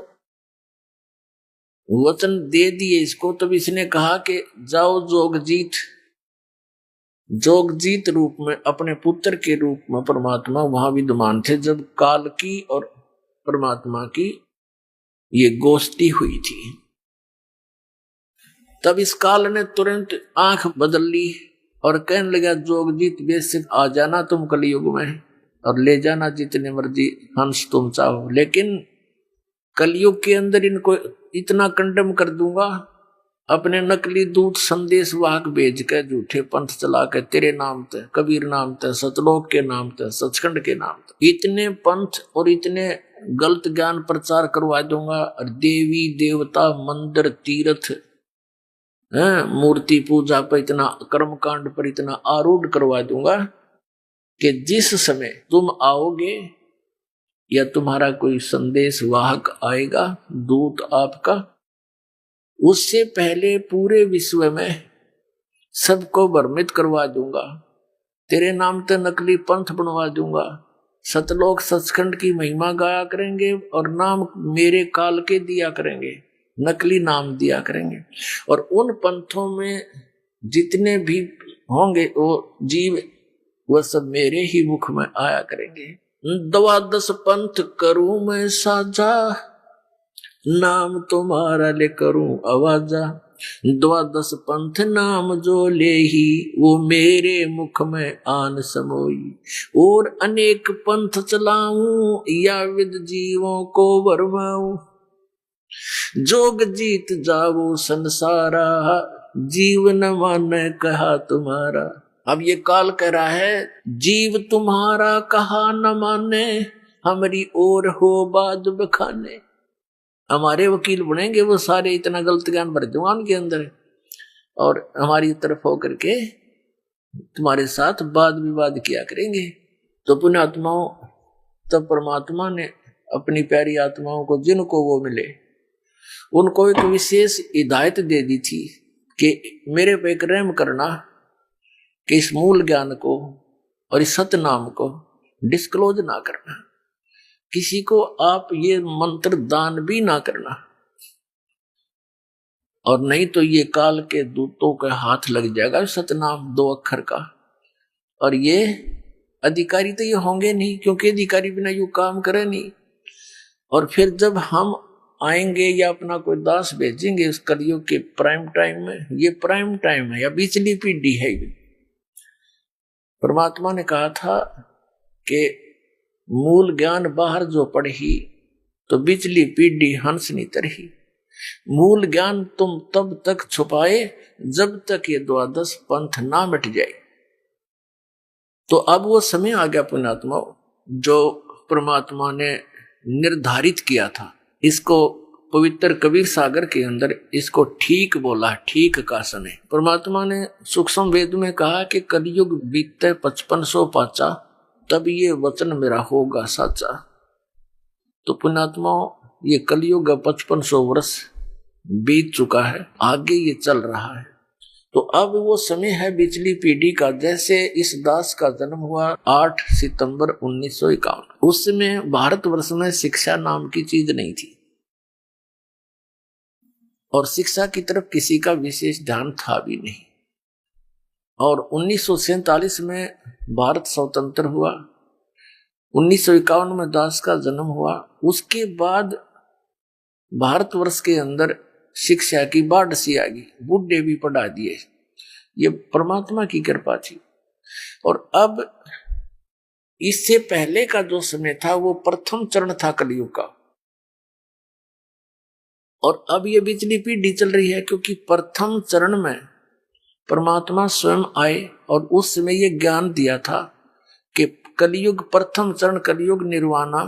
वचन दे दिए इसको, तब इसने कहा कि जाओ जोगजीत रूप में, अपने पुत्र के रूप में परमात्मा वहां विद्यमान थे जब काल की और परमात्मा की ये गोष्ठी हुई थी। तब इस काल ने तुरंत आंख बदल ली और कहने लगा जोगजीत बेसिक आ जाना तुम कलयुग में और ले जाना जितने मर्जी हंस तुम चाहो, लेकिन कलयुग के अंदर इनको इतना कंडम कर दूंगा, अपने नकली दूत संदेश वाहक भेज के झूठे पंथ चला के तेरे नाम ते, कबीर नाम ते, सतलोक के नाम ते, सचखंड के नाम ते, इतने पंथ और इतने गलत ज्ञान प्रचार करवा दूंगा। और देवी देवता मंदिर तीर्थ मूर्ति पूजा पर इतना, कर्मकांड पर इतना आरूढ़ करवा दूंगा कि जिस समय तुम आओगे या तुम्हारा कोई संदेश वाहक आएगा, दूत आपका, उससे पहले पूरे विश्व में सबको भ्रमित करवा दूंगा, तेरे नाम ते नकली पंथ बनवा दूंगा, सतलोक सचखंड की महिमा गाया करेंगे और नाम मेरे काल के दिया करेंगे, नकली नाम दिया करेंगे। और उन पंथों में जितने भी होंगे वो जीव, वह सब मेरे ही मुख में आया करेंगे। 12 पंथ करूं मैं साझा, नाम तुम्हारा ले करूं आवाजा। 12 पंथ नाम जो ले ही, वो मेरे मुख में आन समोई। और अनेक पंथ चलाऊं, या विद जीवों को वरमाऊं। जोग जीत जाओ संसारा, जीव न माने कहा तुम्हारा। अब ये काल कह रहा है जीव तुम्हारा कहा न माने, हमारी ओर हो बाद बखाने। हमारे वकील बनेंगे वो सारे, इतना गलत ज्ञान भर दूंगा उनके अंदर और हमारी तरफ होकर के तुम्हारे साथ वाद विवाद किया करेंगे। तो पुण्यात्माओं, तब परमात्मा ने अपनी प्यारी आत्माओं को, जिनको वो मिले, उनको एक विशेष हिदायत दे दी थी कि मेरे पे एक रहम करना कि इस मूल ज्ञान को और इस सत्य नाम को डिस्क्लोज ना करना, किसी को आप ये मंत्र दान भी ना करना, और नहीं तो ये काल के दूतों के हाथ लग जाएगा सतनाम 2 अक्षर का। और ये अधिकारी तो ये होंगे नहीं, क्योंकि अधिकारी बिना यू काम करे नहीं। और फिर जब हम आएंगे या अपना कोई दास भेजेंगे इस कलयुग के प्राइम टाइम में, ये प्राइम टाइम है या बिचली पीढ़ी है। परमात्मा ने कहा था कि मूल ज्ञान बाहर जो पढ़ी तो बिचली पीढ़ी हंस नहीं तरही। मूल ज्ञान तुम तब तक छुपाए जब तक ये द्वादश पंथ ना मिट जाए। तो अब वो समय आ गया पुण्यात्मा, जो परमात्मा ने निर्धारित किया था। इसको पवित्र कबीर सागर के अंदर इसको ठीक बोला, ठीक का समय। परमात्मा ने सूक्ष्म वेद में कहा कि कलयुग बीतते 5500 पाचा, तब ये वचन मेरा होगा साचा। तो पुण्यात्मा ये कलयुग 5500 वर्ष बीत चुका है, आगे ये चल रहा है। तो अब वो समय है बिचली पीढ़ी का। जैसे इस दास का जन्म हुआ 8 सितंबर 1951। उस समय भारतवर्ष में शिक्षा नाम की चीज नहीं थी और शिक्षा की तरफ किसी का विशेष ध्यान था भी नहीं। और 1947 में भारत स्वतंत्र हुआ, 1951 में दास का जन्म हुआ। उसके बाद भारतवर्ष के अंदर शिक्षा की बाढ़ सी आ गई, बुढ़े भी पढ़ा दिए। ये परमात्मा की कृपा थी। और अब इससे पहले का जो समय था वो प्रथम चरण था कलयुग का, और अब ये बिचली पीढ़ी चल रही है, क्योंकि प्रथम चरण में परमात्मा स्वयं आए और उस समय ये ज्ञान दिया था कि कलयुग प्रथम चरण कलयुग निर्वाणा,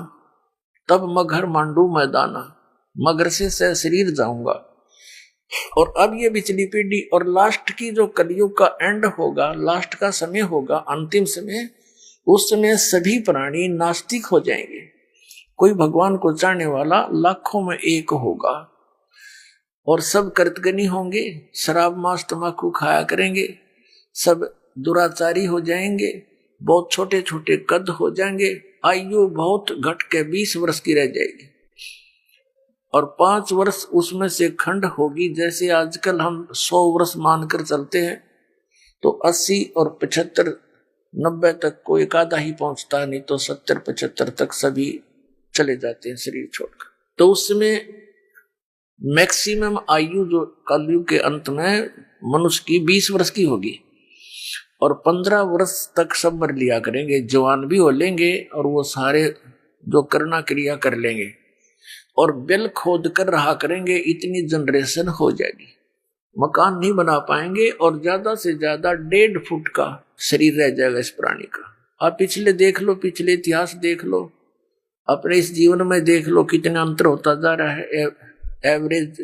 तब मगर मांडू मैदाना, मगर से शरीर जाऊंगा। और अब ये बिचली पीढ़ी और लास्ट की जो कलयुग का एंड होगा, लास्ट का समय होगा, अंतिम समय, उस समय सभी प्राणी नास्तिक हो जाएंगे। कोई भगवान को चाहने वाला लाखों में एक होगा और सब कृतज्ञ होंगे, शराब मांस तंबाकू खाया करेंगे, सब दुराचारी हो जाएंगे, बहुत छोटे छोटे कद हो जाएंगे, आयु बहुत घट के 20 वर्ष की रह जाएगी और 5 वर्ष उसमें से खंड होगी। जैसे आजकल हम 100 वर्ष मानकर चलते हैं तो 80 और 75 90 तक कोई एक आधा ही पहुंचता है, नहीं तो 70 75 तक सभी चले जाते हैं शरीर छोड़कर। तो उसमें मैक्सिमम आयु जो कलयुग के अंत में मनुष्य की 20 वर्ष की होगी और 15 वर्ष तक सब मर लिया करेंगे, जवान भी हो लेंगे और वो सारे जो करना क्रिया कर लेंगे और बिल खोद कर रहा करेंगे। इतनी जनरेशन हो जाएगी, मकान नहीं बना पाएंगे और ज्यादा से ज्यादा 1.5 फुट का शरीर रह जाएगा इस प्राणी का। आप पिछले देख लो, पिछले इतिहास देख लो, अपने इस जीवन में देख लो कितना अंतर होता जा रहा है। एवरेज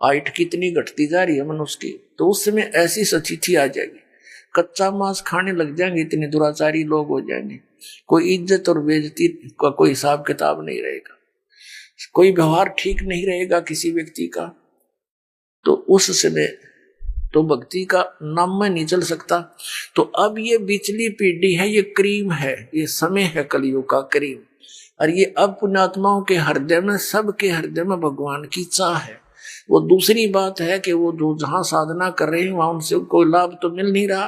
हाइट कितनी घटती जा रही है मनुष्य की। तो उस समय ऐसी स्थिति आ जाएगी, कच्चा मांस खाने लग जाएंगे, इतने दुराचारी लोग हो जाएंगे, कोई इज्जत और बेइज्जती का कोई हिसाब किताब नहीं रहेगा, कोई व्यवहार ठीक नहीं रहेगा किसी व्यक्ति का। तो उस समय तो भक्ति का नाम में नहीं चल सकता। तो अब ये बिचली पीढ़ी है, ये क्रीम है, ये समय है कलयुग का क्रीम। और ये अब पुण्यात्माओं के हृदय में, सबके हृदय में भगवान की चाह है। वो दूसरी बात है कि वो जो जहां साधना कर रहे हैं वहां उनसे कोई लाभ तो मिल नहीं रहा,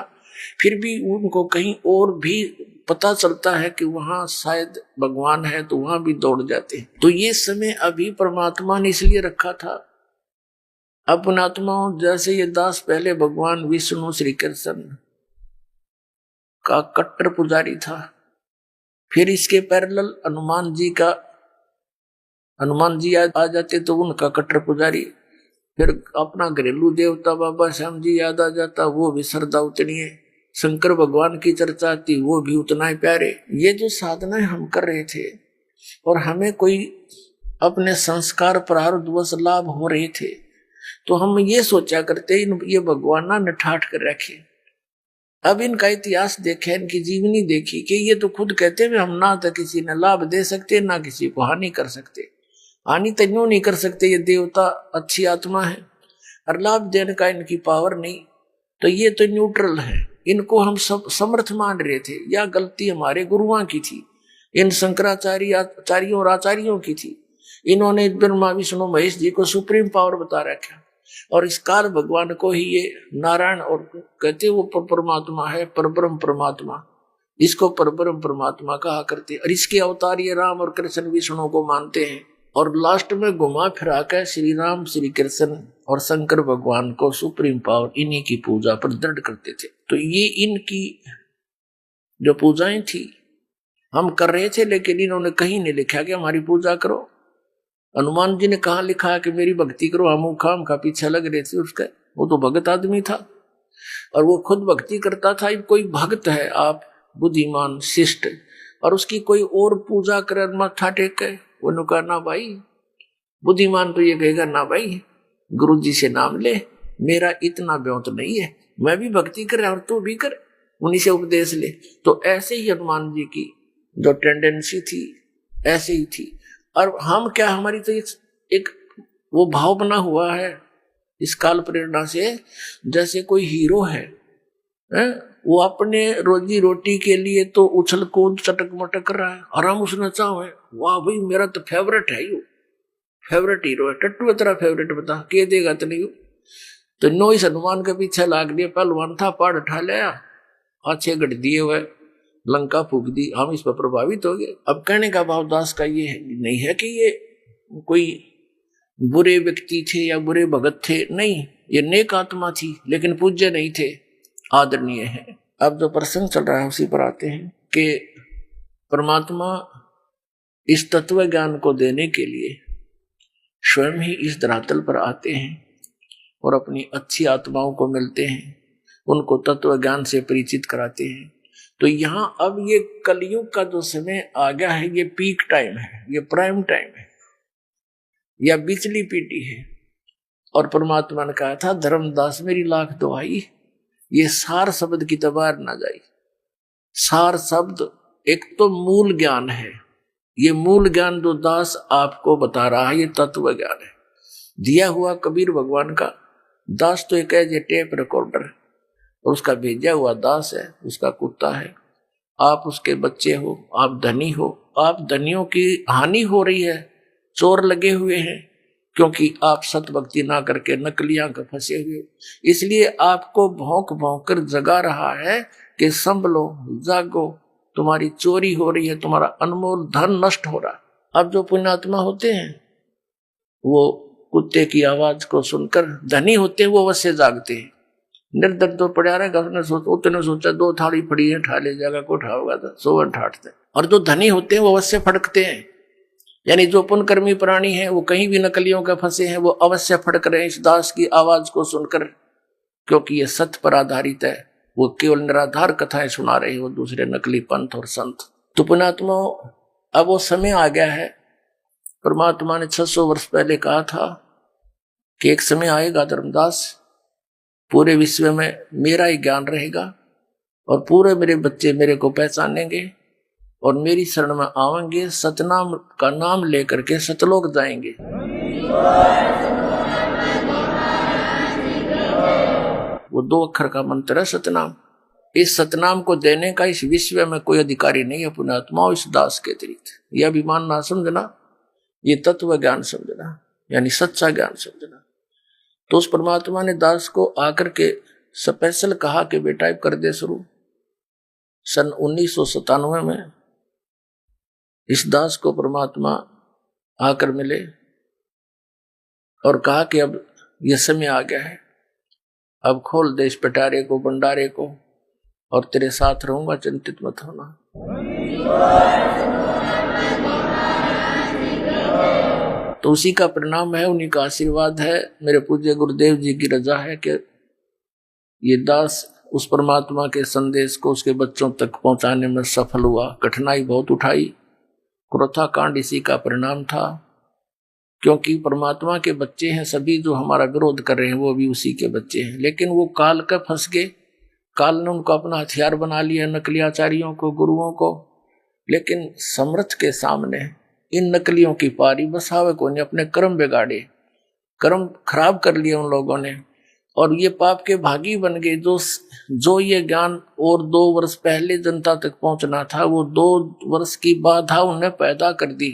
फिर भी उनको कहीं और भी पता चलता है कि वहां शायद भगवान है, तो वहां भी दौड़ जाते हैं। तो ये समय अभी परमात्मा ने इसलिए रखा था। अब पुण्यात्माओं, जैसे ये दास पहले भगवान विष्णु श्री कृष्ण का कट्टर पुजारी था, फिर इसके पैरेलल हनुमान जी आ जाते तो उनका कट्टर पुजारी, फिर अपना घरेलू देवता बाबा श्याम जी याद आ जाता, वो भी श्रद्धा उतनी है। शंकर भगवान की चर्चा आती, वो भी उतना ही प्यारे। ये जो साधनाएं हम कर रहे थे और हमें कोई अपने संस्कार प्रारब्धवश लाभ हो रहे थे, तो हम ये सोचा करते ये भगवान ना ठाठ कर रखे। अब इनका इतिहास देखे, इनकी जीवनी देखी कि ये तो खुद कहते हैं हम ना तो किसी ने लाभ दे सकते, ना किसी को हानि कर सकते। हानि तो यूं नहीं कर सकते, ये देवता अच्छी आत्मा है, और लाभ देने का इनकी पावर नहीं, तो ये तो न्यूट्रल है। इनको हम सब समर्थ मान रहे थे, या गलती हमारे गुरुओं की थी, इन शंकराचार्यों और आचार्यों की थी। इन्होंने ब्रह्मा विष्णु महेश जी को सुप्रीम पावर बता रखा, और इस काल भगवान को ही ये नारायण और कहते वो परमात्मा है, परब्रह्म परमात्मा, इसको परब्रह्म परमात्मा कहा करते। और इसके अवतार ये राम और कृष्ण विष्णु को मानते हैं। और लास्ट में घुमा फिरा कर श्री राम श्री कृष्ण और शंकर भगवान को सुप्रीम पावर इन्हीं की पूजा पर दृढ़ करते थे। तो ये इनकी जो पूजाएं थी हम कर रहे थे, लेकिन इन्होंने कहीं नहीं लिखा कि हमारी पूजा करो। हनुमान जी ने कहा लिखा कि मेरी भक्ति करो, हम खाम का पीछे लग रहे थे उसका। वो तो भगत आदमी था और वो खुद भक्ति करता था। कोई भक्त है आप बुद्धिमान शिष्ट और उसकी कोई और पूजा करे माथा टेके, वो कहा ना भाई, बुद्धिमान तो ये कहेगा ना भाई गुरु जी से नाम ले, मेरा इतना व्योत नहीं है, मैं भी भक्ति कर रहा और तू भी कर, उन्हीं से उपदेश ले। तो ऐसे ही हनुमान जी की जो टेंडेंसी थी ऐसे ही थी। और हम क्या, हमारी तो एक वो भाव बना हुआ है इस काल प्रेरणा से, जैसे कोई हीरो है, वो अपने रोजी रोटी के लिए तो उछल कूद चटक मटक कर रहा है और हम उसने चाहे वाह भाई मेरा तो फेवरेट है, यू फेवरेट हीरो है, टट्टू तेरा फेवरेट बता के देगा तो नहीं। तो नो इस हनुमान के पीछे लाग दिया, पहलवान था, पहाड़ उठा लिया, अच्छे गढ़ दिए हुए, लंका फूक दी, हम इस पर प्रभावित हो गए। अब कहने का भाव दास का ये नहीं है कि ये कोई बुरे व्यक्ति थे या बुरे भगत थे, नहीं, ये नेक आत्मा थी लेकिन पूज्य नहीं थे, आदरणीय है। अब जो प्रसंग चल रहा है उसी पर आते हैं कि परमात्मा इस तत्व ज्ञान को देने के लिए स्वयं ही इस धरातल पर आते हैं और अपनी अच्छी आत्माओं को मिलते हैं, उनको तत्व ज्ञान से परिचित कराते हैं। तो यहाँ अब ये कलयुग का जो समय आ गया है, ये पीक टाइम है, ये प्राइम टाइम है या बिचली पीटी है। और परमात्मा ने कहा था धर्मदास मेरी लाख दुहाई, ये सार शब्द की तबार ना जाए। सार शब्द एक तो मूल ज्ञान है, ये मूल ज्ञान जो दास आपको बता रहा है ये तत्व ज्ञान है, दिया हुआ कबीर भगवान का। दास तो एक है ये टेप रिकॉर्डर और उसका भेजा हुआ दास है, उसका कुत्ता है। आप उसके बच्चे हो, आप धनी हो, आप धनियों की हानि हो रही है, चोर लगे हुए हैं क्योंकि आप सत भक्ति ना करके नकलियां का फंसे हुए हो। इसलिए आपको भौंक भौंक कर जगा रहा है कि संभलो, जागो, तुम्हारी चोरी हो रही है, तुम्हारा अनमोल धन नष्ट हो रहा है। अब जो पुण्यात्मा होते हैं वो कुत्ते की आवाज को सुनकर धनी होते हैं, वो अवश्य जागते हैं। निर्धन तो पड़ा रहेगा, उसने सोचा दो थाली पड़ी है, ठा ले जाएगा, को उठाओगा तो सोवन ठाटते। और जो धनी होते हैं वो अवश्य फड़कते हैं, यानी जो पुण्यकर्मी प्राणी है वो कहीं भी नकलियों के फंसे हैं वो अवश्य फड़क रहे हैं इस दास की आवाज को सुनकर, क्योंकि ये सत्य पर आधारित है। वो केवल निराधार कथाएं सुना रहे हैं वो दूसरे नकली पंथ और संत। तो पुण्यात्मा अब वो समय आ गया है, परमात्मा ने 600 वर्ष पहले कहा था कि एक समय आएगा धर्मदास, पूरे विश्व में मेरा ही ज्ञान रहेगा और पूरे मेरे बच्चे मेरे को पहचानेंगे और मेरी शरण में आवेंगे, सतनाम का नाम लेकर के सतलोक जाएंगे। वो 2 अक्षर का मंत्र है सतनाम। इस सतनाम को देने का इस विश्व में कोई अधिकारी नहीं है पुण्यात्मा, इस दास के अतिरिक्त। यह अभिमान ना समझना, ये तत्व ज्ञान समझना, यानी सच्चा ज्ञान समझना। तो उस परमात्मा ने दास को आकर के स्पेशल कहा कि बेटा कर दे शुरू। सन 1997 में इस दास को परमात्मा आकर मिले और कहा कि अब यह समय आ गया है, अब खोल दे इस पिटारे को, भंडारे को, और तेरे साथ रहूंगा, चिंतित मत होना। तो उसी का परिणाम है, उन्हीं का आशीर्वाद है, मेरे पूज्य गुरुदेव जी की रजा है कि ये दास उस परमात्मा के संदेश को उसके बच्चों तक पहुंचाने में सफल हुआ। कठिनाई बहुत उठाई, क्रोथा कांड इसी का परिणाम था, क्योंकि परमात्मा के बच्चे हैं सभी, जो हमारा विरोध कर रहे हैं वो भी उसी के बच्चे हैं। लेकिन वो काल का फंस गए, काल ने उनको अपना हथियार बना लिया, नकली आचार्यों को, गुरुओं को। लेकिन समर्थ के सामने इन नकलियों की पारी बसावे को ने अपने कर्म बिगाड़े, कर्म खराब कर लिए उन लोगों ने, और ये पाप के भागी बन गए। जो ये ज्ञान और 2 वर्ष पहले जनता तक पहुंचना था, वो 2 वर्ष की बाधा उन्हें पैदा कर दी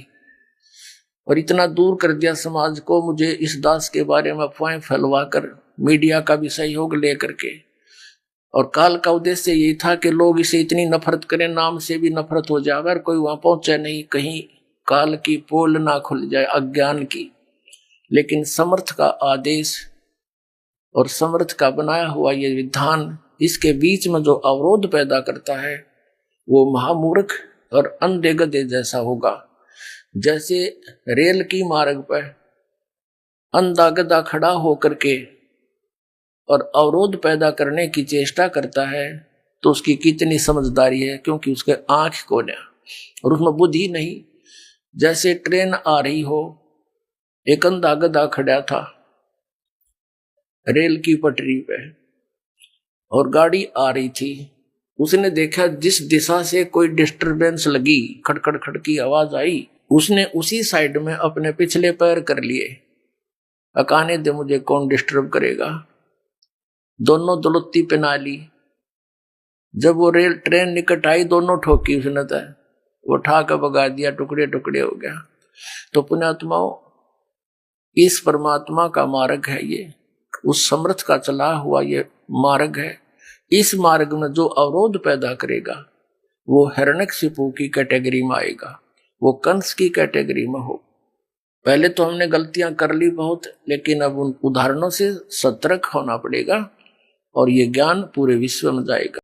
और इतना दूर कर दिया समाज को। मुझे इस दास के बारे में अफवाहें फैलवा कर, मीडिया का भी सहयोग लेकर के, और काल का उद्देश्य यही था कि लोग इसे इतनी नफरत करें, नाम से भी नफरत हो जाए, और कोई वहां पहुंचे नहीं, कहीं काल की पोल ना खुल जाए अज्ञान की। लेकिन समर्थ का आदेश और समर्थ का बनाया हुआ ये विधान, इसके बीच में जो अवरोध पैदा करता है वो महामूर्ख और अंधे गधे जैसा होगा। जैसे रेल की मार्ग पर अंधा गधा खड़ा होकर के और अवरोध पैदा करने की चेष्टा करता है, तो उसकी कितनी समझदारी है, क्योंकि उसके आंख कोने और उसमें बुद्धि नहीं। जैसे ट्रेन आ रही हो, एक अंधा गधा खड़ा था रेल की पटरी पे और गाड़ी आ रही थी। उसने देखा जिस दिशा से कोई डिस्टरबेंस लगी, खड़खड़ खड़ की आवाज आई, उसने उसी साइड में अपने पिछले पैर कर लिए। अकाने दे, मुझे कौन डिस्टर्ब करेगा। दोनों दलुत्ती पहना ली। जब वो रेल ट्रेन निकट आई, दोनों ठोकी उसने, तो वो ठा कर भगा दिया, टुकड़े टुकड़े हो गया। तो पुण्यात्माओं, इस परमात्मा का मार्ग है ये, उस समर्थ का चला हुआ ये मार्ग है। इस मार्ग में जो अवरोध पैदा करेगा वो हिरण्यकशिपु की कैटेगरी में आएगा, वो कंस की कैटेगरी में हो। पहले तो हमने गलतियां कर ली बहुत, लेकिन अब उन उदाहरणों से सतर्क होना पड़ेगा और ये ज्ञान पूरे विश्व में जाएगा।